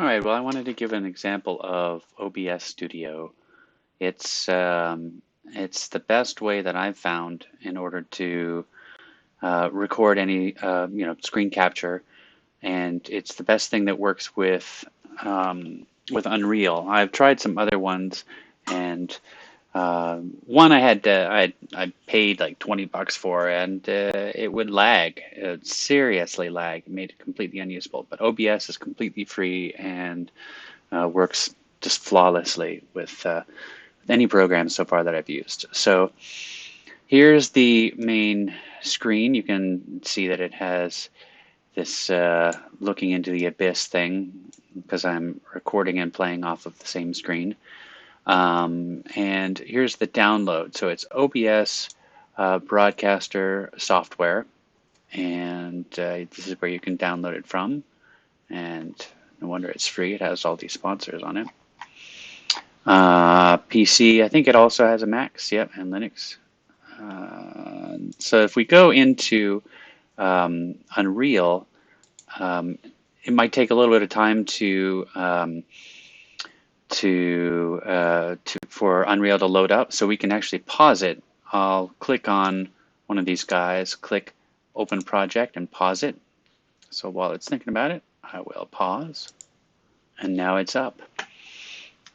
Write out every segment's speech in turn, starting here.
All right, well, I wanted to give an example of OBS Studio. It's the best way that I've found in order to record any screen capture, and it's the best thing that works with Unreal. I've tried some other ones, and one I paid like $20 for, and it would lag. It would seriously lag. It made it completely unusable. But OBS is completely free and works just flawlessly with any program so far that I've used. So here's the main screen. You can see that it has this looking into the abyss thing because I'm recording and playing off of the same screen. And here's the download. So it's OBS broadcaster software, and this is where you can download it from. And no wonder it's free. It has all these sponsors on it. PC, I think it also has a Mac, yep, and Linux. So if we go into Unreal, it might take a little bit of time for Unreal to load up, so we can actually pause it. I'll click on one of these guys, click Open Project, and pause it. So while it's thinking about it, I will pause, and now it's up.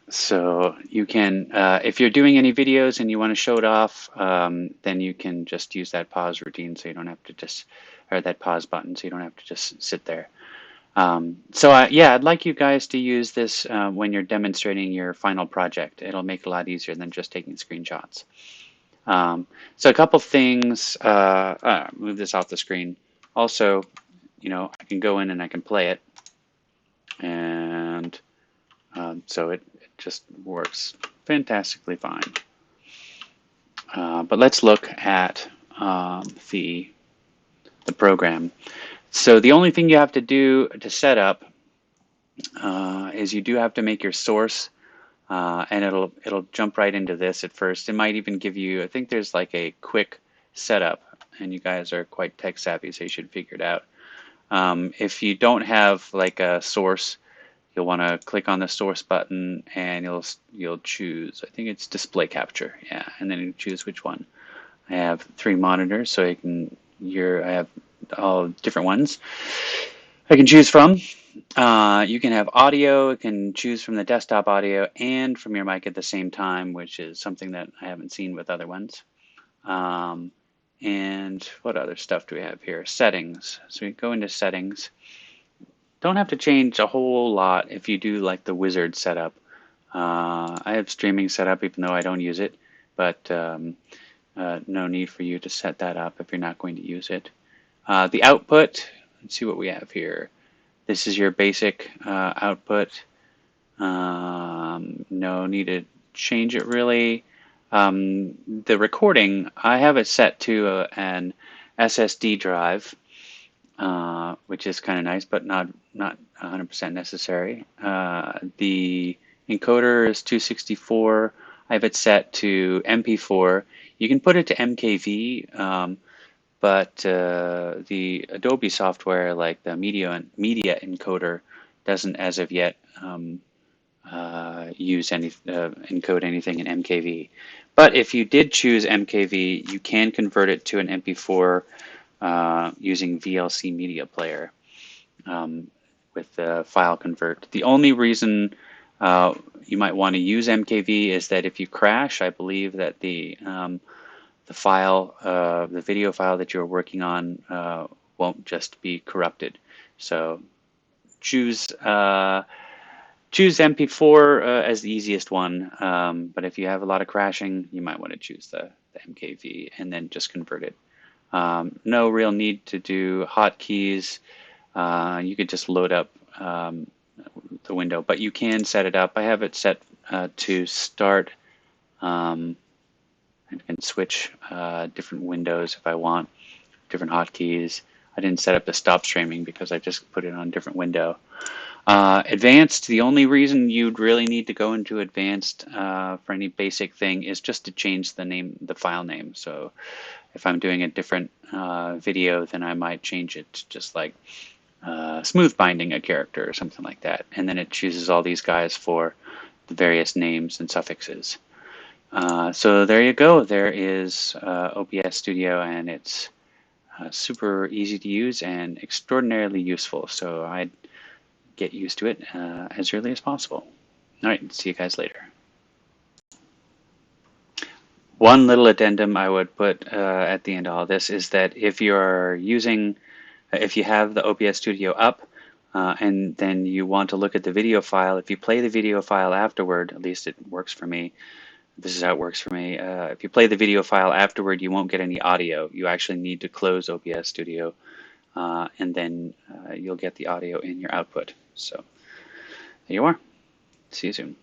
So you can, if you're doing any videos and you want to show it off, then you can just use that pause routine, so you don't have to or that pause button, so you don't have to just sit there. Yeah, I'd like you guys to use this when you're demonstrating your final project. It'll make it a lot easier than just taking screenshots. So a couple things, move this off the screen. Also, I can go in and I can play it, and so it just works fantastically fine. But let's look at the program. So the only thing you have to do to set up is you do have to make your source, and it'll jump right into this at first. It might even give you, I think there's like a quick setup, and you guys are quite tech savvy, so you should figure it out. If you don't have like a source, you'll want to click on the source button, and you'll choose, I think it's display capture, yeah, and then you choose which one. I have 3 monitors, so I have all different ones I can choose from. You can have audio, you can choose from the desktop audio and from your mic at the same time, which is something that I haven't seen with other ones. And what other stuff do we have here? Settings. So we go into settings. Don't have to change a whole lot if you do like the wizard setup. I have streaming set up even though I don't use it, but no need for you to set that up if you're not going to use it. The output, let's see what we have here. This is your basic output. No need to change it really. The recording, I have it set to an SSD drive, which is kind of nice, but not 100% necessary. The encoder is 264. I have it set to MP4. You can put it to MKV, but the Adobe software, like the media encoder, doesn't as of yet encode anything in MKV. But if you did choose MKV, you can convert it to an MP4 using VLC Media Player with the file convert. The only reason you might want to use MKV is that if you crash, I believe that the video file that you're working on won't just be corrupted. So choose MP4 as the easiest one, but if you have a lot of crashing, you might want to choose the MKV and then just convert it. No real need to do hotkeys. You could just load up the window, but you can set it up. I have it set to start. I can switch different windows if I want, different hotkeys. I didn't set up the stop streaming because I just put it on a different window. Advanced, the only reason you'd really need to go into advanced for any basic thing is just to change the file name. So if I'm doing a different video, then I might change it to just like smooth binding a character or something like that. And then it chooses all these guys for the various names and suffixes. So there you go. There is OBS Studio, and it's super easy to use and extraordinarily useful. So I'd get used to it as early as possible. All right, see you guys later. One little addendum I would put at the end of all this is that if you have the OBS Studio up and then you want to look at the video file, if you play the video file afterward, at least it works for me. This is how it works for me. If you play the video file afterward, you won't get any audio. You actually need to close OBS Studio, and then you'll get the audio in your output. So there you are. See you soon.